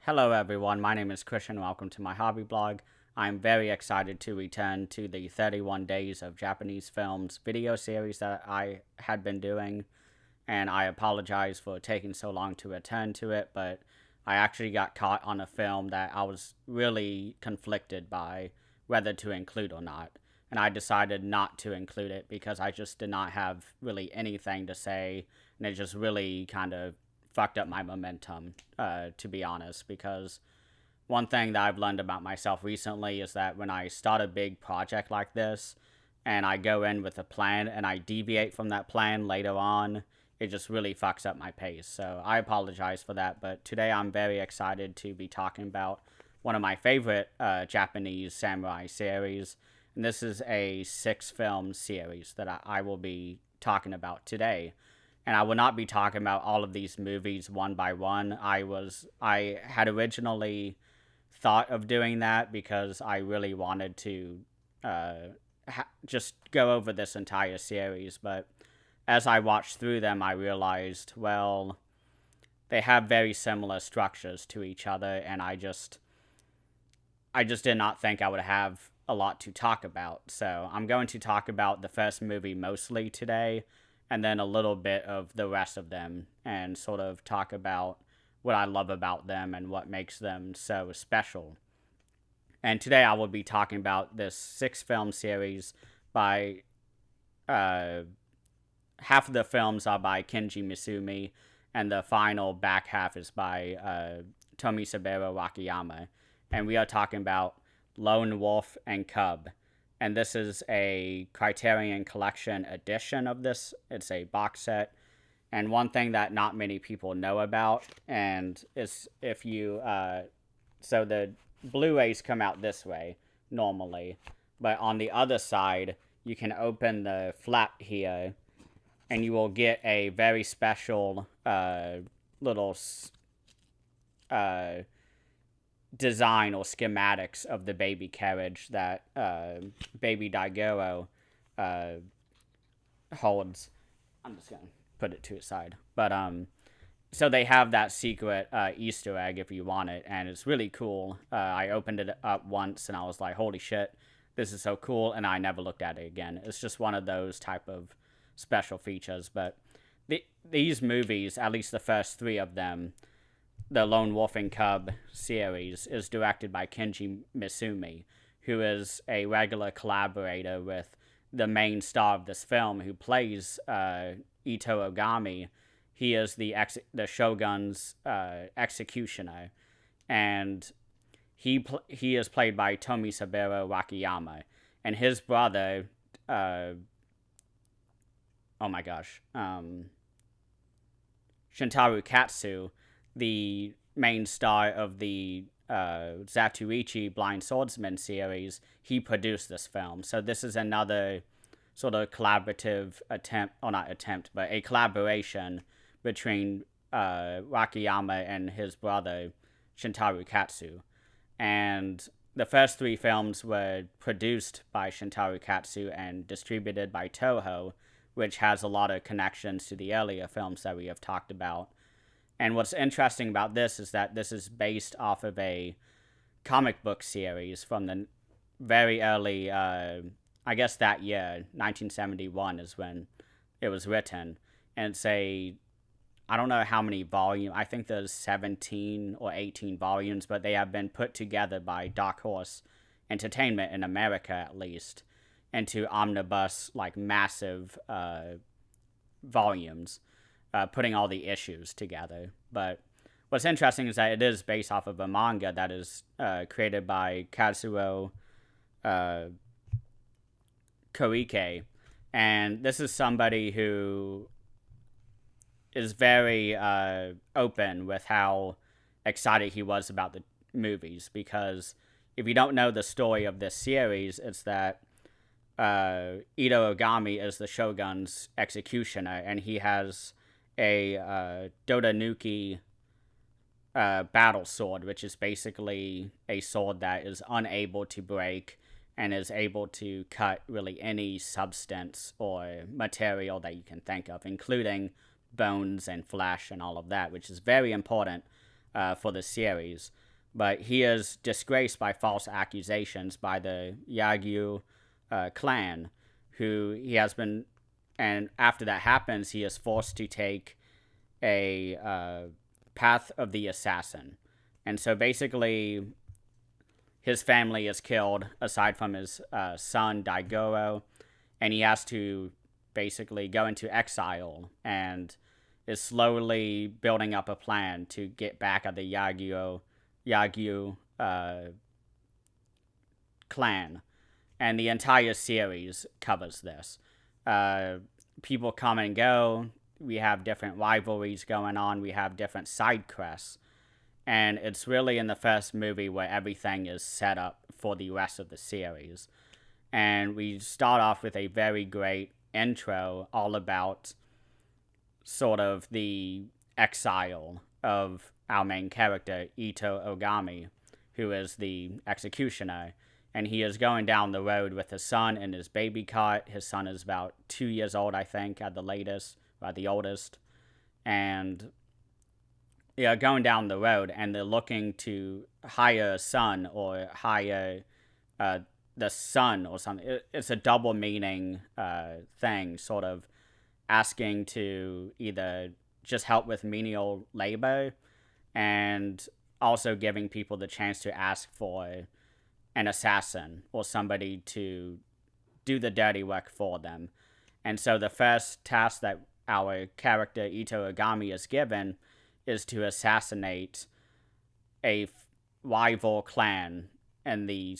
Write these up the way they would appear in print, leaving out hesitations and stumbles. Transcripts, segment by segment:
Hello everyone, my name is Christian. Welcome to my hobby blog. I'm very excited to return to the 31 Days of Japanese Films video series that I had been doing, and I apologize for taking so long to return to it, but I actually got caught on a film that I was really conflicted by whether to include or not, and I decided not to include it because I just did not have really anything to say, and it just really kind of fucked up my momentum, to be honest, because one thing that I've learned about myself recently is that when I start a big project like this and I go in with a plan and I deviate from that plan later on, it just really fucks up my pace. So I apologize for that, but today I'm very excited to be talking about one of my favorite Japanese samurai series, and this is a 6-film series that I will be talking about today. And I will not be talking about all of these movies one by one. I had originally thought of doing that because I really wanted to just go over this entire series, but as I watched through them, I realized, well, they have very similar structures to each other, and I just did not think I would have a lot to talk about. So I'm going to talk about the first movie mostly today, and then a little bit of the rest of them, and sort of talk about what I love about them and what makes them so special. And today I will be talking about this 6-film series by half of the films are by Kenji Misumi, and the final back half is by Tomisaburo Wakayama. And we are talking about Lone Wolf and Cub. And this is a Criterion Collection edition of this. It's a box set. And one thing that not many people know about, and is if you, so the Blu-rays come out this way, normally. But on the other side, you can open the flap here, and you will get a very special little design or schematics of the baby carriage that baby Daigoro holds. I'm just gonna put it to its side, but so they have that secret Easter egg if you want it, and it's really cool. I opened it up once and I was like, holy shit, this is so cool, and I never looked at it again. It's just one of those type of special features. But these movies, at least the first 3 of them, the Lone Wolf and Cub series, is directed by Kenji Misumi, who is a regular collaborator with the main star of this film, who plays Ito Ogami. He is the Shogun's executioner, and he is played by Tomisaburo Wakayama, and his brother, Shintaro Katsu, the main star of the Zatoichi Blind Swordsman series, he produced this film. So this is another sort of collaborative attempt, or not attempt, but a collaboration between Wakayama and his brother, Shintaro Katsu. And the first 3 films were produced by Shintaro Katsu and distributed by Toho, which has a lot of connections to the earlier films that we have talked about. And what's interesting about this is that this is based off of a comic book series from the very early, I guess that year, 1971 is when it was written. And it's I don't know how many volumes, I think there's 17 or 18 volumes, but they have been put together by Dark Horse Entertainment in America, at least, into omnibus, like, massive volumes. Putting all the issues together. But what's interesting is that it is based off of a manga that is created by Kazuo Koike, and this is somebody who is very open with how excited he was about the movies, because if you don't know the story of this series, it's that Ito Ogami is the Shogun's executioner, and he has a Dodanuki battle sword, which is basically a sword that is unable to break and is able to cut really any substance or material that you can think of, including bones and flesh and all of that, which is very important for the series. But he is disgraced by false accusations by the Yagyu clan, who he has been, and after that happens, he is forced to take a path of the assassin. And so basically, his family is killed, aside from his son, Daigoro, and he has to basically go into exile and is slowly building up a plan to get back at the Yagyu clan. And the entire series covers this. People come and go. We have different rivalries going on. We have different side quests. And it's really in the first movie where everything is set up for the rest of the series. And we start off with a very great intro all about sort of the exile of our main character, Ito Ogami, who is the executioner. And he is going down the road with his son in his baby cart. His son is about 2 years old, I think, at the latest, or at the oldest. And going down the road, and they're looking to hire a son or hire the son or something. It's a double meaning thing, sort of asking to either just help with menial labor and also giving people the chance to ask for an assassin or somebody to do the dirty work for them. And so the first task that our character Ito Ogami is given is to assassinate a rival clan in the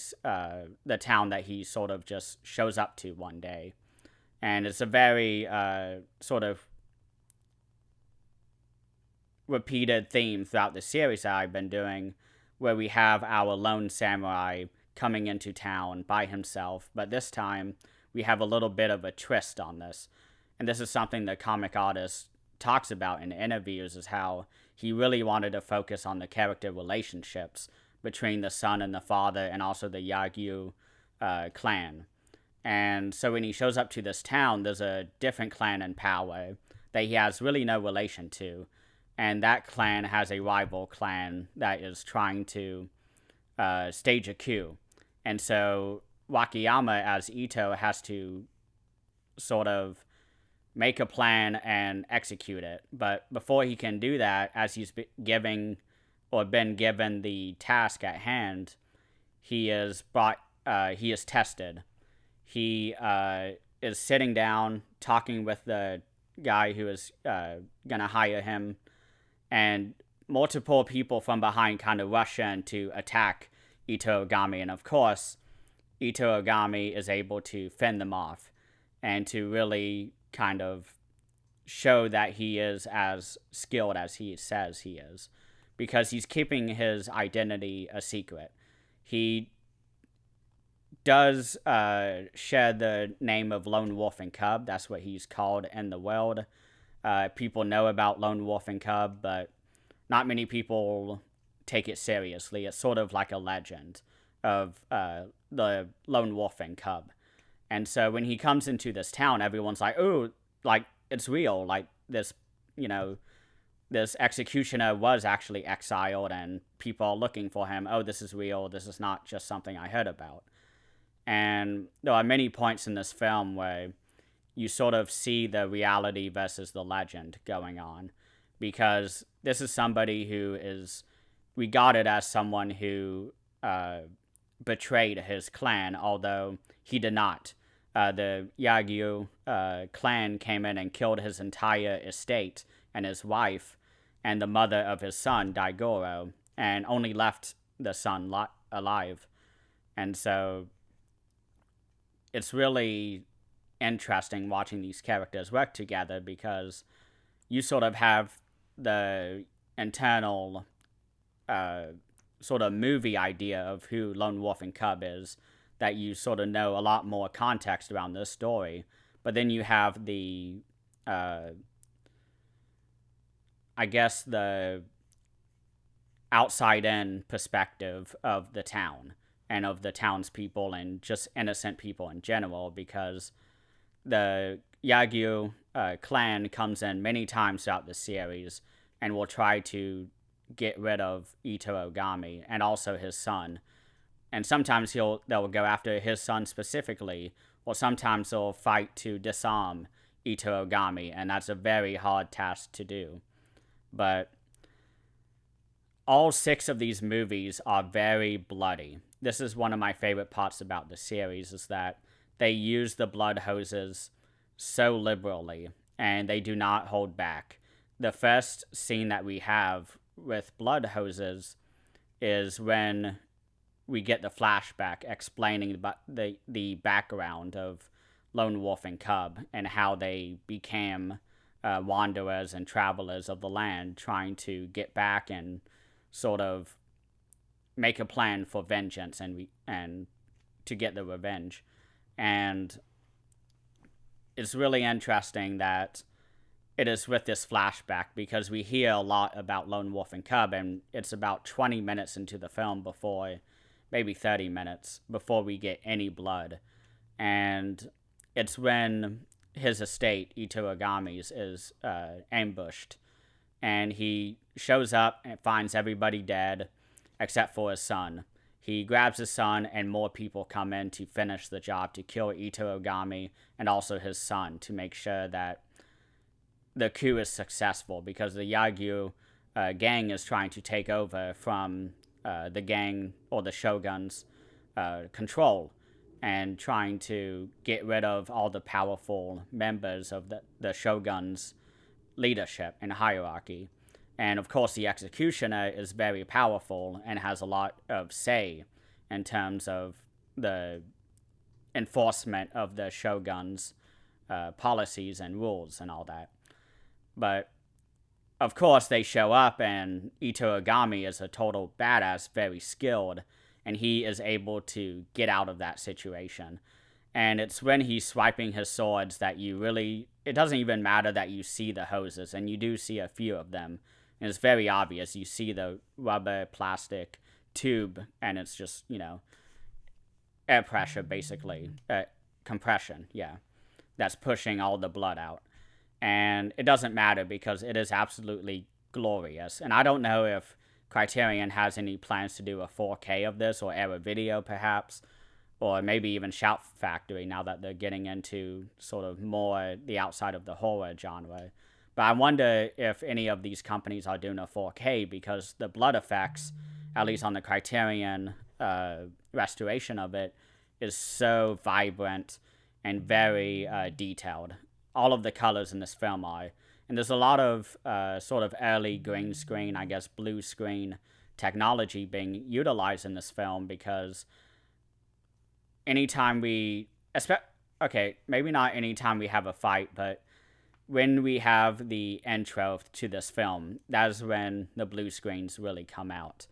town that he sort of just shows up to one day. And it's a very sort of repeated theme throughout the series that I've been doing, where we have our lone samurai coming into town by himself, but this time we have a little bit of a twist on this. And this is something the comic artist talks about in interviews, is how he really wanted to focus on the character relationships between the son and the father, and also the Yagyu clan. And so when he shows up to this town, there's a different clan in power that he has really no relation to. And that clan has a rival clan that is trying to stage a coup. And so Wakayama, as Ito, has to sort of make a plan and execute it. But before he can do that, as he's been given the task at hand, he is tested. He is sitting down, talking with the guy who is going to hire him, and multiple people from behind kind of rush in to attack Ito Ogami. And of course, Ito Ogami is able to fend them off and to really kind of show that he is as skilled as he says he is, because he's keeping his identity a secret. He does share the name of Lone Wolf and Cub. That's what he's called in the world. People know about Lone Wolf and Cub, but not many people take it seriously. It's sort of like a legend of the Lone Wolf and Cub. And so when he comes into this town, everyone's like, oh, like, it's real. Like, this, this executioner was actually exiled, and people are looking for him. Oh, this is real. This is not just something I heard about. And there are many points in this film where you sort of see the reality versus the legend going on, because this is somebody who is regarded as someone who betrayed his clan, although he did not. The Yagyu clan came in and killed his entire estate and his wife and the mother of his son, Daigoro, and only left the son alive. And so it's really interesting watching these characters work together, because you sort of have the internal sort of movie idea of who Lone Wolf and Cub is, that you sort of know a lot more context around this story. But then you have the, I guess, the outside-in perspective of the town and of the townspeople and just innocent people in general, because the Yagyu clan comes in many times throughout the series and will try to get rid of Ito Ogami and also his son. And sometimes they'll go after his son specifically, or sometimes they'll fight to disarm Ito Ogami, and that's a very hard task to do. But all 6 of these movies are very bloody. This is one of my favorite parts about the series, is that they use the blood hoses so liberally, and they do not hold back. The first scene that we have with blood hoses is when we get the flashback explaining the background of Lone Wolf and Cub and how they became wanderers and travelers of the land, trying to get back and sort of make a plan for vengeance and to get the revenge. And it's really interesting that it is with this flashback, because we hear a lot about Lone Wolf and Cub, and it's about 20 minutes into the film before, maybe 30 minutes, before we get any blood. And it's when his estate, Ito Ogami's, is ambushed. And he shows up and finds everybody dead except for his son. He grabs his son, and more people come in to finish the job, to kill Ito Ogami and also his son, to make sure that the coup is successful, because the Yagyu gang is trying to take over from the gang or the shogun's control, and trying to get rid of all the powerful members of the shogun's leadership and hierarchy. And of course, the executioner is very powerful and has a lot of say in terms of the enforcement of the shogun's policies and rules and all that. But of course, they show up, and Ito Ogami is a total badass, very skilled, and he is able to get out of that situation. And it's when he's swiping his swords that it doesn't even matter that you see the hoses, and you do see a few of them. And it's very obvious. You see the rubber, plastic tube, and it's just, air pressure, basically. Compression, yeah. That's pushing all the blood out. And it doesn't matter, because it is absolutely glorious. And I don't know if Criterion has any plans to do a 4K of this, or air a video perhaps, or maybe even Shout Factory, now that they're getting into sort of more the outside of the horror genre. But I wonder if any of these companies are doing a 4K, because the blood effects, at least on the Criterion restoration of it, is so vibrant and very detailed. All of the colors in this film are. And there's a lot of sort of early green screen, I guess blue screen technology being utilized in this film, because anytime maybe not anytime we have a fight, but when we have the intro to this film, that is when the blue screens really come out.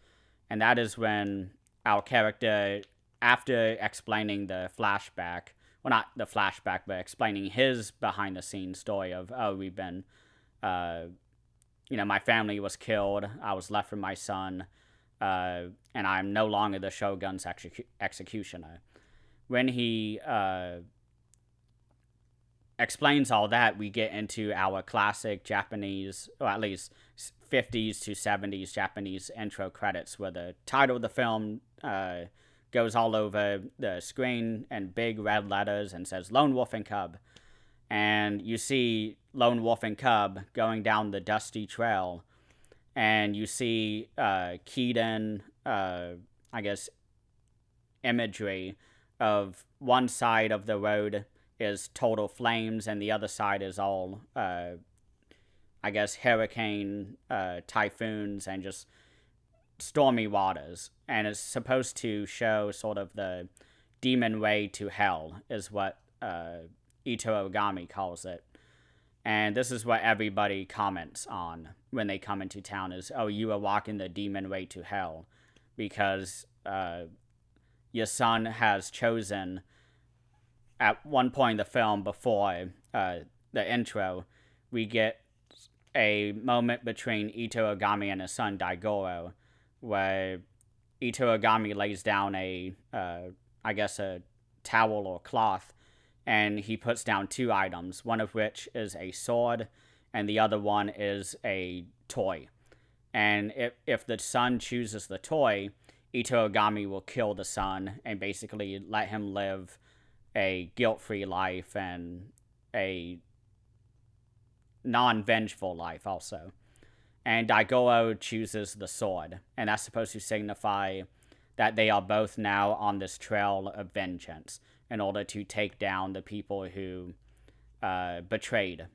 And that is when our character, after explaining the flashback, well, not the flashback, but explaining his behind-the-scenes story of, we've been, my family was killed, I was left with my son, and I'm no longer the shogun's executioner. When he explains all that, we get into our classic Japanese, or at least 50s to 70s Japanese intro credits, where the title of the film goes all over the screen in big red letters and says Lone Wolf and Cub. And you see Lone Wolf and Cub going down the dusty trail, and you see keyed in, imagery of one side of the road is total flames, and the other side is all, hurricane, typhoons, and just stormy waters. And it's supposed to show sort of the demon way to hell, is what Ito Ogami calls it. And this is what everybody comments on when they come into town, is, oh, you are walking the demon way to hell, because your son has chosen, at one point in the film before the intro, we get a moment between Ito Ogami and his son Daigoro, where Ito Ogami lays down a towel or cloth, and he puts down 2 items, one of which is a sword, and the other one is a toy. And if the son chooses the toy, Ito Ogami will kill the son and basically let him live a guilt-free life and a non-vengeful life also. And Daigo chooses the sword, and that's supposed to signify that they are both now on this trail of vengeance in order to take down the people who betrayed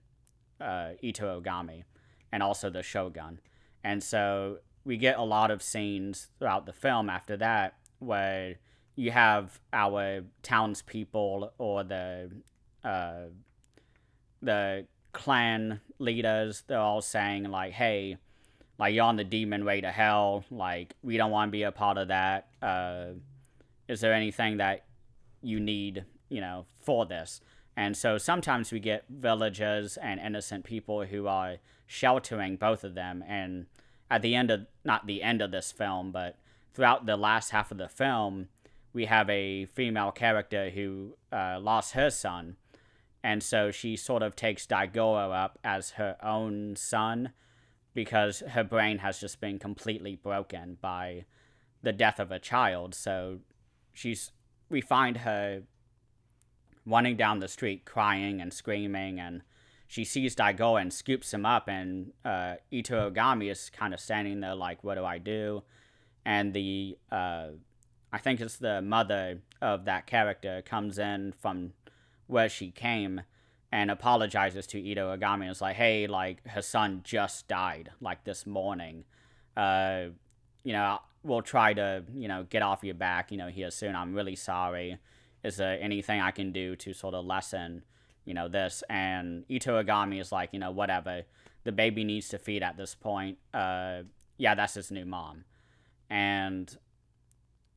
Ito Ogami and also the shogun. And so we get a lot of scenes throughout the film after that where you have our townspeople or the clan leaders. They're all saying like, "Hey, like you're on the demon way to hell. Like we don't want to be a part of that. Is there anything that you need, for this?" And so sometimes we get villagers and innocent people who are sheltering both of them. And at the end of, not the end of this film, but throughout the last half of the film, we have a female character who lost her son. And so she sort of takes Daigo up as her own son because her brain has just been completely broken by the death of a child. So we find her running down the street crying and screaming, and she sees Daigo and scoops him up, and Ito Ogami is kind of standing there like, what do I do? And I think it's the mother of that character comes in from where she came and apologizes to Ito Ogami and is like, hey, like her son just died like this morning. We'll try to, get off your back, here soon. I'm really sorry. Is there anything I can do to sort of lessen, this? And Ito Ogami is like, whatever. The baby needs to feed at this point. Yeah, that's his new mom. And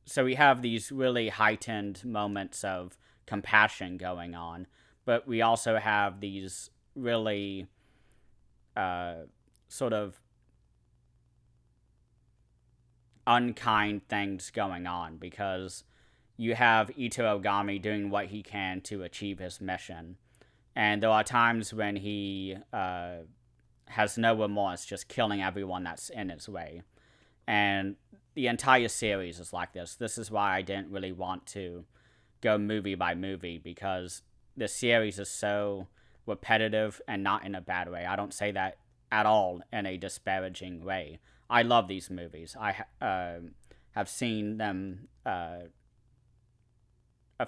so we have these really heightened moments of compassion going on, but we also have these really sort of unkind things going on because you have Ito Ogami doing what he can to achieve his mission. And there are times when he has no remorse, just killing everyone that's in his way. And the entire series is like this. This is why I didn't really want to go movie by movie, because the series is so repetitive and not in a bad way. I don't say that at all in a disparaging way. I love these movies. I have seen them a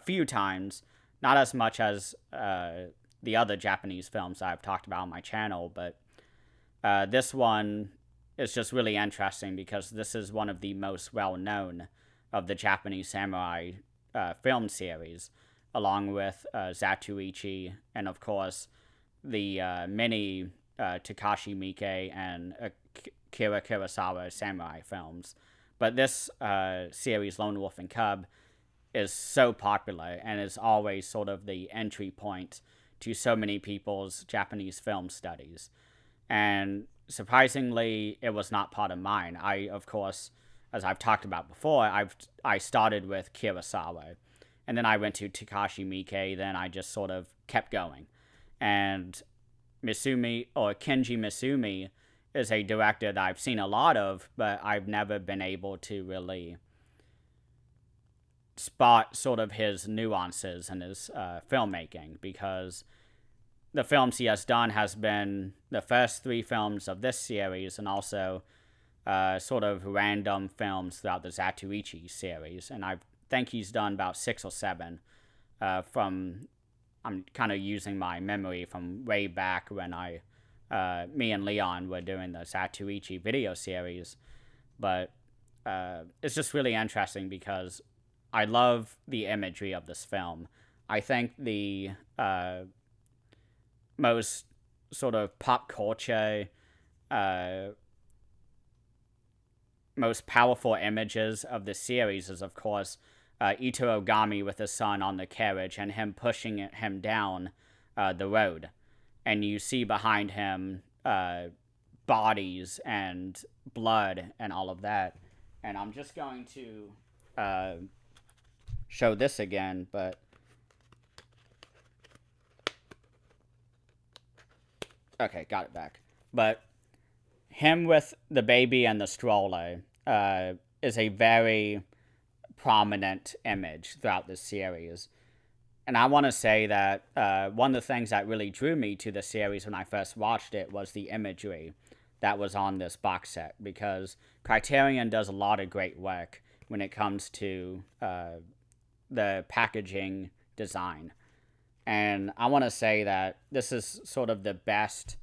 few times, not as much as the other Japanese films I've talked about on my channel, but this one is just really interesting because this is one of the most well-known of the Japanese samurai film series, along with Zatoichi and, of course, the many Takashi Miike and Akira Kurosawa samurai films. But this series, Lone Wolf and Cub, is so popular and is always sort of the entry point to so many people's Japanese film studies. And surprisingly, it was not part of mine. I, of course, as I've talked about before, I started with Kurosawa, and then I went to Takashi Miike, then I just sort of kept going. And Kenji Misumi is a director that I've seen a lot of, but I've never been able to really spot sort of his nuances in his filmmaking, because the films he has done has been the first 3 films of this series and also sort of random films throughout the Zatoichi series. And I think he's done about 6 or 7 I'm kind of using my memory from way back when me and Leon were doing the Zatoichi video series. But it's just really interesting because I love the imagery of this film. I think the most sort of pop culture, most powerful images of the series is, of course, Ito Ogami with his son on the carriage and him pushing him down the road. And you see behind him bodies and blood and all of that. And I'm just going to show this again, but okay, got it back. But him with the baby and the stroller is a very prominent image throughout this series. And I want to say that one of the things that really drew me to the series when I first watched it was the imagery that was on this box set, because Criterion does a lot of great work when it comes to the packaging design. And I want to say that this is sort of the best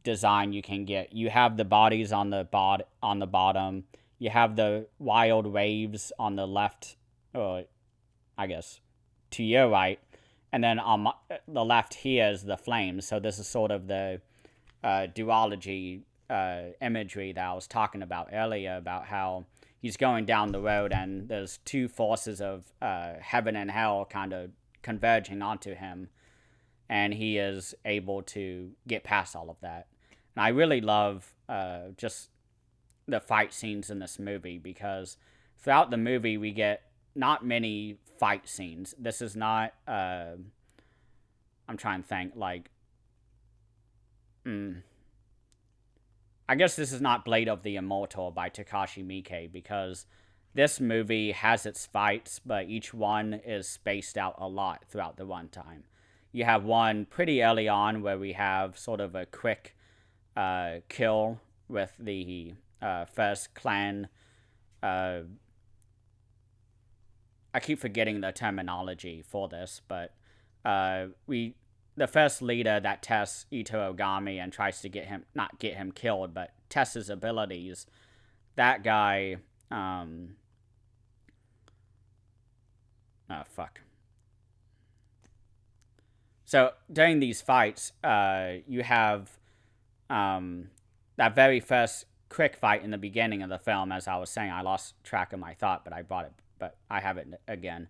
design you can get. You have the bodies on the bottom. You have the wild waves on the left, or I guess to your right, and then on the left here is the flames. So this is sort of the duology imagery that I was talking about earlier, about how he's going down the road and there's two forces of heaven and hell kind of converging onto him, and he is able to get past all of that. And I really love just the fight scenes in this movie, because throughout the movie we get not many fight scenes. This is not I'm trying to think, like I guess this is not Blade of the Immortal by Takashi Miike, because this movie has its fights, but each one is spaced out a lot throughout the runtime. You have one pretty early on where we have sort of a quick kill with the first clan. I keep forgetting the terminology for this, but the first leader that tests Ito Ogami and tries to not get him killed, but tests his abilities. That guy, oh fuck. So during these fights, you have that very first quick fight in the beginning of the film. As I was saying, I lost track of my thought, but I have it again.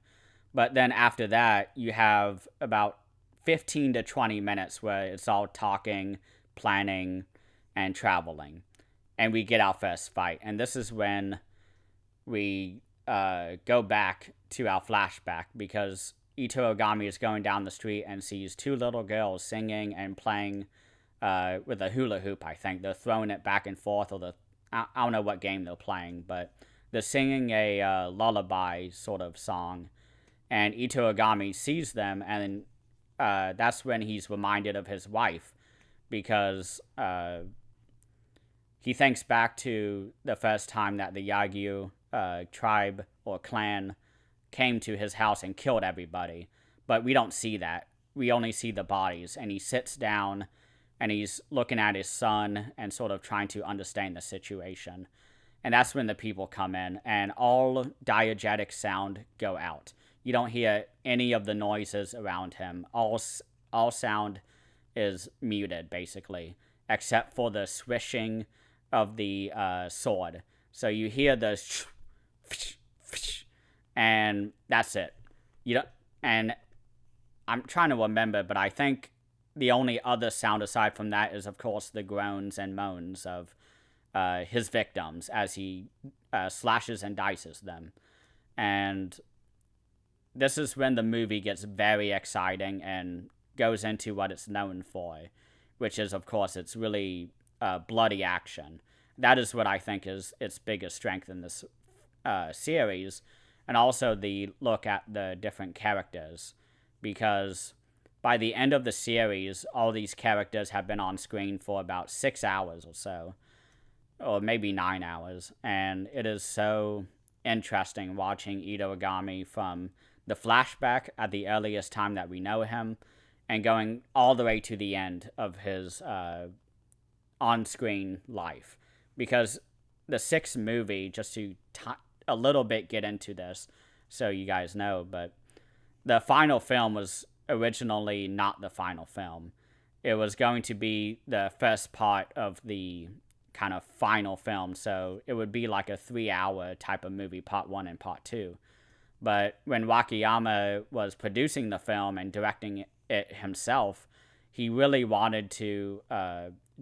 But then after that, you have about 15 to 20 minutes where it's all talking, planning, and traveling. And we get our first fight. And this is when we go back to our flashback, because Ito Ogami is going down the street and sees two little girls singing and playing with a hula hoop, I think. They're throwing it back and forth, or I don't know what game they're playing, but they're singing a lullaby sort of song. And Ito Ogami sees them, and that's when he's reminded of his wife, because he thinks back to the first time that the Yagyu tribe or clan came to his house and killed everybody. But we don't see that. We only see the bodies, and he sits down and he's looking at his son and sort of trying to understand the situation. And that's when the people come in, and all diegetic sound go out. You don't hear any of the noises around him. All sound is muted, basically, except for the swishing of the sword. So you hear the and that's it. And I'm trying to remember, but I think the only other sound aside from that is, of course, the groans and moans of his victims as he slashes and dices them. And this is when the movie gets very exciting and goes into what it's known for, which is, of course, it's really bloody action. That is what I think is its biggest strength in this series, and also the look at the different characters, because by the end of the series, all these characters have been on screen for about 6 hours or so, or maybe 9 hours, and it is so interesting watching Ito Ogami from the flashback at the earliest time that we know him, and going all the way to the end of his on-screen life. Because the sixth movie, just to a little bit get into this, so you guys know, but the final film was originally not the final film. It was going to be the first part of the kind of final film, so it would be like a 3-hour type of movie, part 1 and part 2. But when Wakayama was producing the film and directing it himself, he really wanted to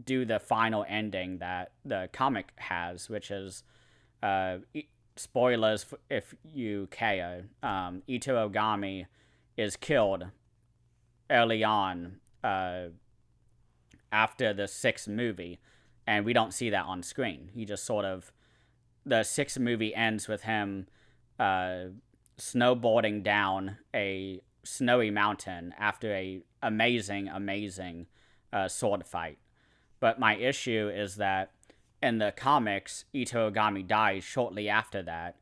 do the final ending that the comic has, which is, spoilers if you care, Ito Ogami is killed early on after the sixth movie. and we don't see that on screen. He just sort of, the sixth movie ends with him snowboarding down a snowy mountain after a amazing sword fight. But my issue is that in the comics, Ito Ogami dies shortly after that,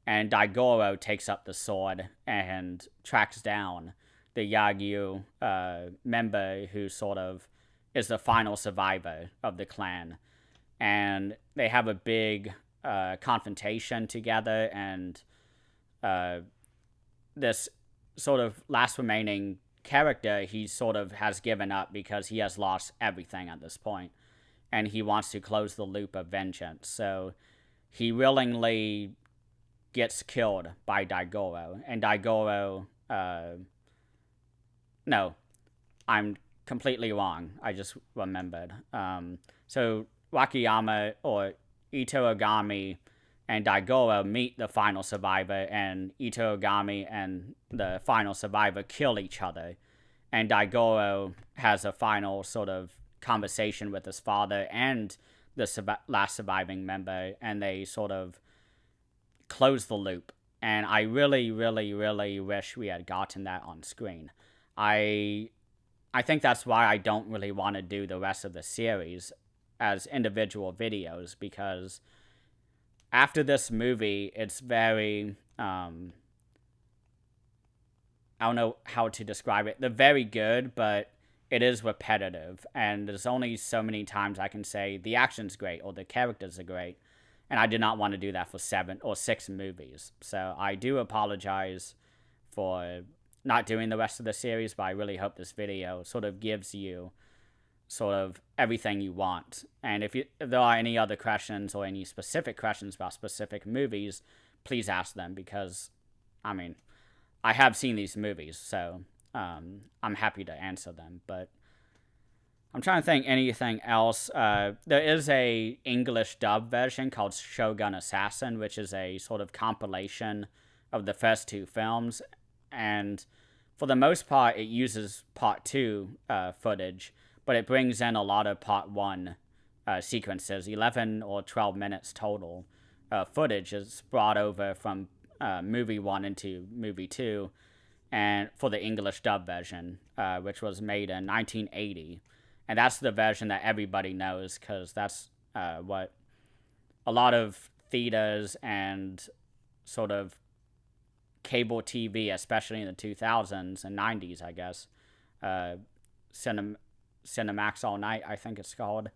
and Daigoro takes up the sword and tracks down the Yagyu member who sort of is the final survivor of the clan. And they have a big confrontation together, and this sort of last remaining character, he sort of has given up because he has lost everything at this point, and he wants to close the loop of vengeance. So he willingly gets killed by Daigoro, and Daigoro, no, I'm completely wrong. I just remembered. So Wakayama, or Ito Ogami, and Daigoro meet the final survivor, and Ito Ogami and the final survivor kill each other. And Daigoro has a final sort of conversation with his father and the last surviving member, and they sort of close the loop. And I really wish we had gotten that on screen. I think that's why I don't really want to do the rest of the series as individual videos, because after this movie, it's very, I don't know how to describe it. They're very good, but it is repetitive, and there's only so many times I can say the action's great or the characters are great, and I did not want to do that for 7 or 6 movies. So I do apologize for not doing the rest of the series, but I really hope this video sort of gives you sort of everything you want. And if there are any other questions or any specific questions about specific movies, please ask them, because, I mean, I have seen these movies, so I'm happy to answer them. But I'm trying to think anything else. There is a English dub version called Shogun Assassin, which is a sort of compilation of the first 2 films, and for the most part, it uses part 2 footage, but it brings in a lot of part 1 sequences. 11 or 12 minutes total footage is brought over from movie 1 into movie 2, and for the English dub version, which was made in 1980. And that's the version that everybody knows, because that's what a lot of theaters and sort of cable TV, especially in the 2000s and 90s, I guess, Cinemax All Night, I think it's called,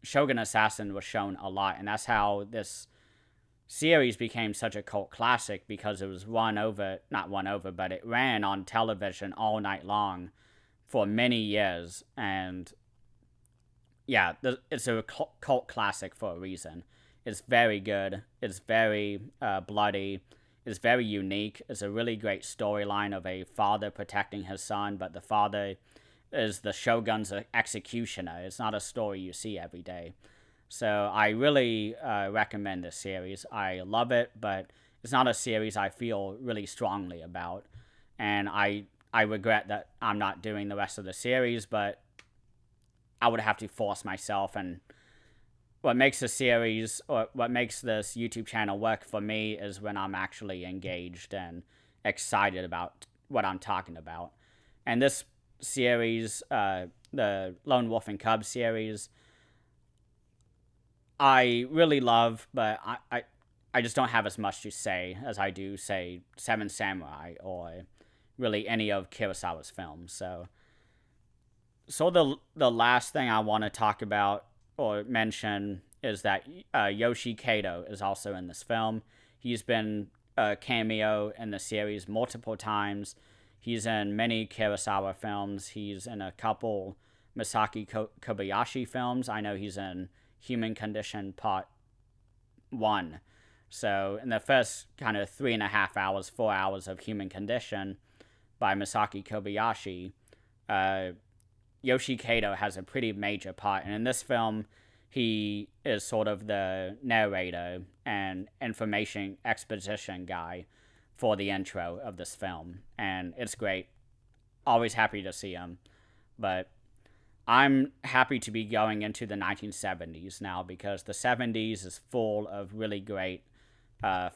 Shogun Assassin was shown a lot, and that's how this series became such a cult classic, because it was but it ran on television all night long for many years. And yeah, it's a cult classic for a reason. It's very good. It's very bloody. It's very unique. It's a really great storyline of a father protecting his son, but the father is the shogun's executioner. It's not a story you see every day. So I really recommend this series. I love it, but it's not a series I feel really strongly about. And I regret that I'm not doing the rest of the series, but I would have to force myself. And what makes the series, or what makes this YouTube channel work for me, is when I'm actually engaged and excited about what I'm talking about. And this series, the Lone Wolf and Cub series, I really love, but I just don't have as much to say as I do, say, Seven Samurai, or really any of Kurosawa's films. So the last thing I want to talk about or mention is that Yoshi Kato is also in this film. He's been a cameo in the series multiple times. He's in many Kurosawa films. He's in a couple Masaki Kobayashi films. I know he's in Human Condition Part 1. So in the first kind of 3.5 hours, 4 hours of Human Condition by Masaki Kobayashi, Yoshi Kato has a pretty major part. And in this film, he is sort of the narrator and information exposition guy for the intro of this film. And it's great. Always happy to see him. But I'm happy to be going into the 1970s now because the 70s is full of really great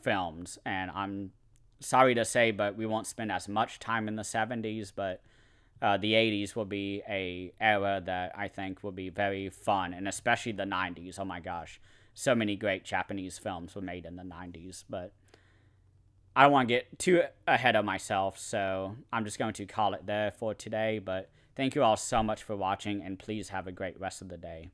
films, and I'm sorry to say, but we won't spend as much time in the 70s, but the 80s will be a era that I think will be very fun, and especially the 90s. Oh my gosh, so many great Japanese films were made in the 90s, but I don't want to get too ahead of myself, so I'm just going to call it there for today. But thank you all so much for watching, and please have a great rest of the day.